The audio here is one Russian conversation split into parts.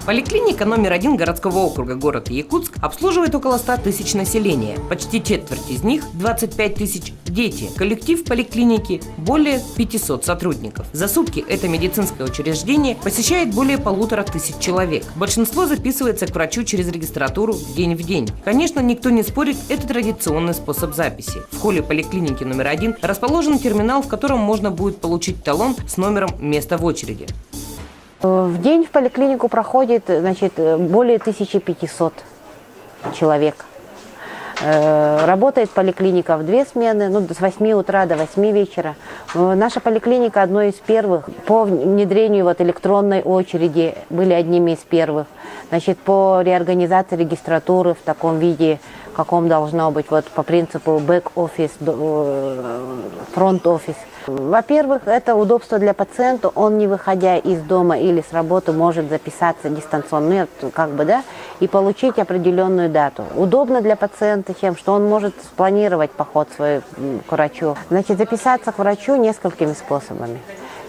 Поликлиника номер 1 городского округа города Якутск обслуживает около 100 тысяч населения. Почти четверть из них, 25 тысяч, дети. Коллектив поликлиники более 500 сотрудников. За сутки это медицинское учреждение посещает более 1500 человек. Большинство записывается к врачу через регистратуру день в день. Конечно, никто не спорит, это традиционный способ записи. В холле поликлиники номер 1 расположен терминал, в котором можно будет получить талон с номером места в очереди. В день в поликлинику проходит, более 1500 человек. Работает поликлиника в 2 смены, с 8 утра до 8 вечера. Наша поликлиника одной из первых по внедрению электронной очереди, были одними из первых. По реорганизации регистратуры в таком виде, каком должно быть, по принципу бэк-офис, фронт-офис. Во-первых, это удобство для пациента, он, не выходя из дома или с работы, может записаться дистанционно, и получить определенную дату. Удобно для пациента тем, что он может спланировать поход свой к врачу. Записаться к врачу несколькими способами.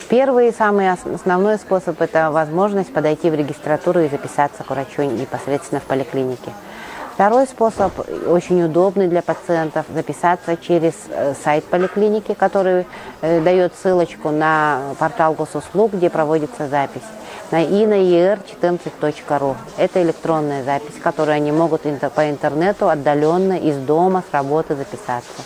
Первый и самый основной способ – это возможность подойти в регистратуру и записаться к врачу непосредственно в поликлинике. Второй способ, очень удобный для пациентов, записаться через сайт поликлиники, который дает ссылочку на портал госуслуг, где проводится запись, и на er14.ru. Это электронная запись, которую они могут по интернету отдаленно из дома, с работы записаться.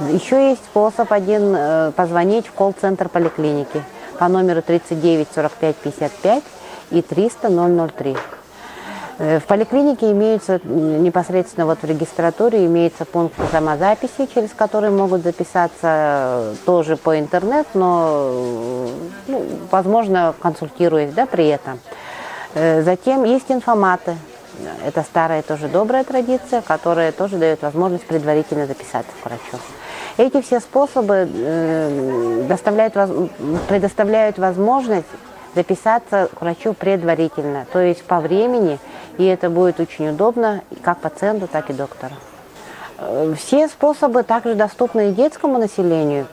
Еще есть способ один, позвонить в колл-центр поликлиники по номеру 39 45 55 и 300 003. В поликлинике имеются непосредственно в регистратуре имеется пункт самозаписи, через который могут записаться тоже по интернету, но возможно консультируясь при этом. Затем есть информаты. Это старая тоже добрая традиция, которая тоже дает возможность предварительно записаться к врачу. Эти все способы предоставляют возможность записаться к врачу предварительно, то есть по времени, и это будет очень удобно как пациенту, так и доктору. Все способы также доступны и детскому населению.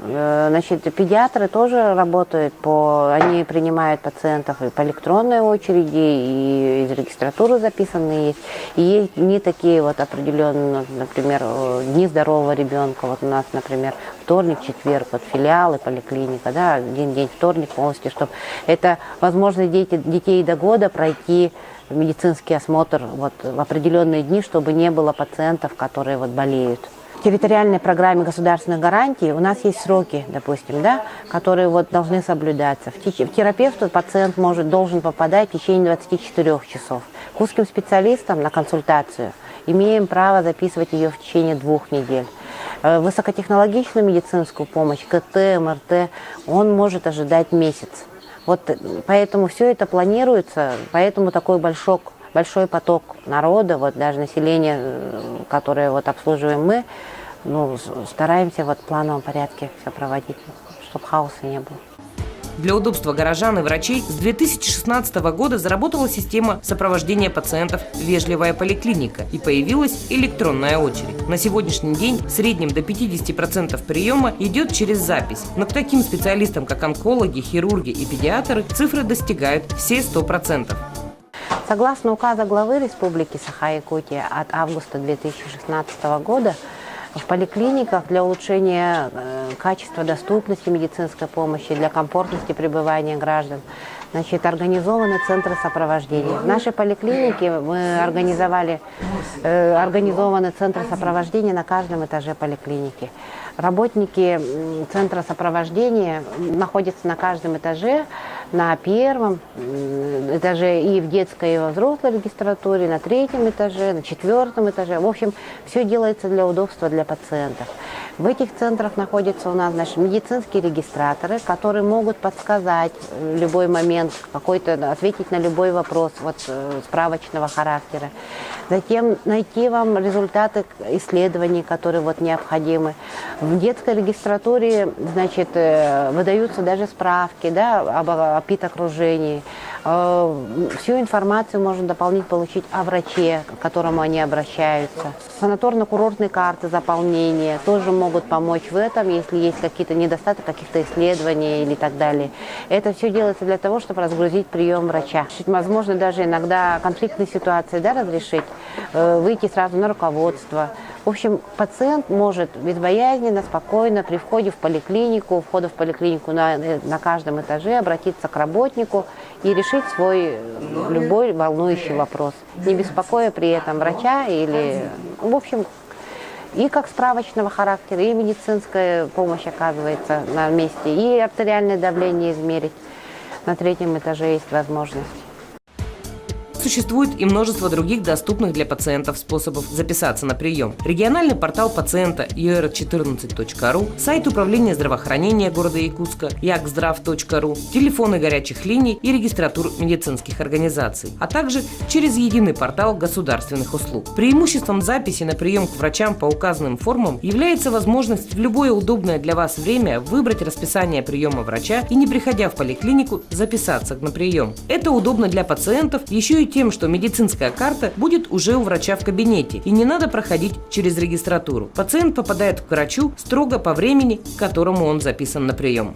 Педиатры тоже работают, они принимают пациентов и по электронной очереди, и из регистратуры записанные есть. И есть дни такие определенные, например, дни здорового ребенка. У нас, например, вторник, четверг, филиалы, поликлиника, один день вторник полностью, чтобы это возможность детей до года пройти медицинский осмотр в определенные дни, чтобы не было пациентов, которые болеют. В территориальной программе государственных гарантий у нас есть сроки, допустим, которые должны соблюдаться. В терапевту пациент должен попадать в течение 24 часов. К узким специалистам на консультацию имеем право записывать ее в течение 2 недель. Высокотехнологичную медицинскую помощь, КТ, МРТ, он может ожидать месяц. Поэтому все это планируется, поэтому такой большой поток народа, даже население, которое обслуживаем мы, стараемся в плановом порядке все проводить, чтобы хаоса не было. Для удобства горожан и врачей с 2016 года заработала система сопровождения пациентов «Вежливая поликлиника» и появилась электронная очередь. На сегодняшний день в среднем до 50% приема идет через запись, но к таким специалистам, как онкологи, хирурги и педиатры, цифры достигают все 100%. Согласно указа главы Республики Саха-Якутия от августа 2016 года, в поликлиниках для улучшения качества доступности медицинской помощи, для комфортности пребывания граждан, организованы центры сопровождения. В нашей поликлинике мы организованы центры сопровождения на каждом этаже поликлиники. Работники центра сопровождения находятся на каждом этаже, на 1-м этаже и в детской, и во взрослой регистратуре, на 3-м этаже, на 4-м этаже. В общем, все делается для удобства для пациентов. В этих центрах находятся у нас наши медицинские регистраторы, которые могут подсказать в любой момент, ответить на любой вопрос справочного характера. Затем найти вам результаты исследований, которые необходимы. В детской регистратуре выдаются даже справки об окружении. Всю информацию можно дополнительно получить о враче, к которому они обращаются. Санаторно-курортные карты заполнения тоже могут могут помочь в этом, если есть какие-то недостатки, каких-то исследований или так далее. Это все делается для того, чтобы разгрузить прием врача. Возможно, даже иногда конфликтные ситуации, да, разрешить, выйти сразу на руководство. В общем, пациент может безбоязненно, спокойно при входе в поликлинику, на каждом этаже обратиться к работнику и решить свой любой волнующий вопрос, не беспокоя при этом врача или, в общем, и как справочного характера, и медицинская помощь оказывается на месте, и артериальное давление измерить. На 3-м этаже есть возможность. Существует и множество других доступных для пациентов способов записаться на прием. Региональный портал пациента ur14.ru, сайт управления здравоохранения города Якутска yakzdrav.ru, телефоны горячих линий и регистратур медицинских организаций, а также через единый портал государственных услуг. Преимуществом записи на прием к врачам по указанным формам является возможность в любое удобное для вас время выбрать расписание приема врача и, не приходя в поликлинику, записаться на прием. Это удобно для пациентов еще и тем, что медицинская карта будет уже у врача в кабинете и не надо проходить через регистратуру. Пациент попадает к врачу строго по времени, к которому он записан на прием.